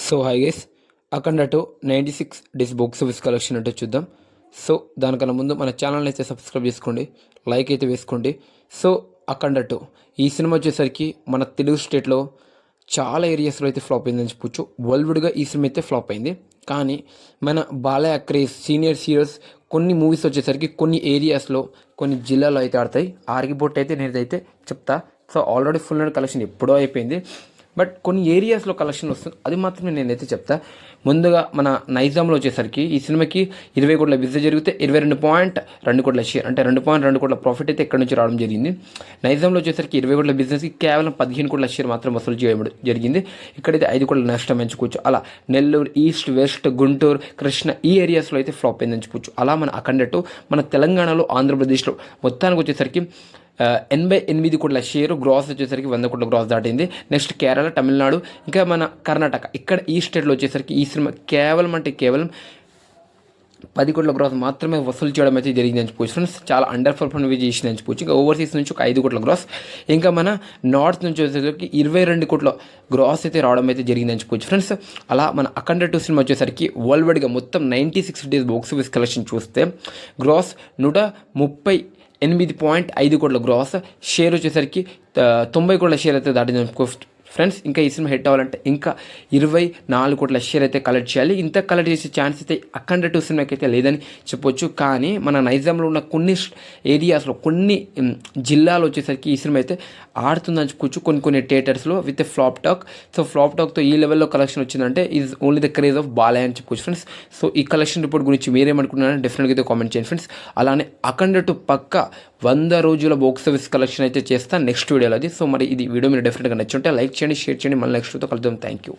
So hi guys, అఖండ 96 days box office collection అంటే చూద్దాం. So దానికన్నా ముందు మన ఛానల్ని అయితే సబ్స్క్రైబ్ చేసుకోండి, లైక్ అయితే వేసుకోండి. సో అఖండ ఈ సినిమా వచ్చేసరికి మన తెలుగు స్టేట్లో చాలా ఏరియాస్లో అయితే ఫ్లాప్ అయిందని చెప్పొచ్చు. వరల్డ్గా ఈ సినిమా అయితే ఫ్లాప్ అయింది. కానీ మన బాలయ్య క్రేజ్ సీనియర్ హీరోస్ కొన్ని మూవీస్ వచ్చేసరికి కొన్ని ఏరియాస్లో కొన్ని జిల్లాలో అయితే ఆడతాయి. ఆర్గిబొట్ అయితే నేనైతే చెప్తా. So already full and collection ఎప్పుడో అయిపోయింది, బట్ కొన్ని ఏరియాస్లో కలెక్షన్ వస్తుంది, అది మాత్రమే నేనైతే చెప్తా. ముందుగా మన నైజాంలో వచ్చేసరికి ఈ సినిమాకి 20 కోట్ల బిజినెస్ జరిగితే 22.2 కోట్ల షేర్, అంటే 2.2 కోట్ల ప్రాఫిట్ అయితే ఎక్కడి నుంచి రావడం జరిగింది. నైజాంలో వచ్చేసరికి 20 కోట్ల బిజినెస్కి కేవలం 15 కోట్ల షేర్ మాత్రం వసూలు చేయడం జరిగింది. ఇక్కడైతే 5 కోట్ల నష్టం ఎంచుకోవచ్చు. అలా నెల్లూరు, ఈస్ట్, వెస్ట్, గుంటూరు, కృష్ణ ఈ ఏరియాస్లో అయితే ఫ్లాప్ అయింది ఎంచుకోవచ్చు. అలా మన అఖండ మన తెలంగాణలో, ఆంధ్రప్రదేశ్లో మొత్తానికి వచ్చేసరికి 88 కోట్ల షేరు, గ్రాస్ వచ్చేసరికి 100 కోట్ల గ్రాస్ దాటింది. నెక్స్ట్ కేరళ, తమిళనాడు, ఇంకా మన కర్ణాటక, ఇక్కడ ఈ స్టేట్లో వచ్చేసరికి ఈ సినిమా కేవలం 10 కోట్ల గ్రాస్ మాత్రమే వసూలు చేయడం అయితే జరిగింది అని చెప్పొచ్చు ఫ్రెండ్స్. చాలా అండర్ పర్ఫార్మెన్స్ చేసింది అని చెప్పొచ్చు. ఇంకా ఓవర్సీస్ నుంచి ఒక 5 కోట్ల గ్రాస్, ఇంకా మన నార్త్ నుంచి వచ్చేసరికి 22 కోట్ల గ్రాస్ అయితే రావడం అయితే జరిగింది అని చెప్పొచ్చు ఫ్రెండ్స్. అలా మన అఖండ 2 సినిమా వచ్చేసరికి వరల్డ్ వైడ్గా మొత్తం 96 డేస్ బాక్స్ ఆఫీస్ కలెక్షన్ చూస్తే గ్రాస్ 138.5 కోట్ల గ్రాస్, షేర్ వచ్చేసరికి 90 కోట్ల షేర్ అయితే దాటింది ఫ్రెండ్స్. ఇంకా ఈ సినిమా హిట్ అవ్వాలంటే ఇంకా 24 కోట్ల షేర్ అయితే కలెక్ట్ చేయాలి. ఇంత కలెక్ట్ చేసే ఛాన్స్ అయితే అఖండ 2 సినిమాకి అయితే లేదని చెప్పొచ్చు. కానీ మన నైజాంలో ఉన్న కొన్ని ఏరియాస్లో, కొన్ని జిల్లాలో వచ్చేసరికి ఈ సినిమా అయితే ఆడుతుందని చెప్పుకోవచ్చు. కొన్ని థియేటర్స్లో with flop talk. So flop టాక్తో ఈ లెవెల్లో కలెక్షన్ వచ్చిందంటే is only the craze of Balayya అని చెప్పుకోవచ్చు ఫ్రెండ్స్. సో ఈ కలెక్షన్ రిపోర్ట్ గురించి మీరేమనుకుంటున్నారని డెఫినెట్గా అయితే కామెంట్ చేయండి ఫ్రెండ్స్. అలానే అఖండ 2 పక్క 100 రోజుల బాక్స్ ఆఫీస్ కలెక్షన్ అయితే చేస్తాను నెక్స్ట్ వీడియోలో అది. సో మరి ఇది వీడియో మీరు డెఫినెట్గా నచ్చుంటే లైక్ చేయండి, షేర్ చేయండి. మళ్ళీ నెక్స్ట్ వీడియోతో కలుద్దాం. Thank you.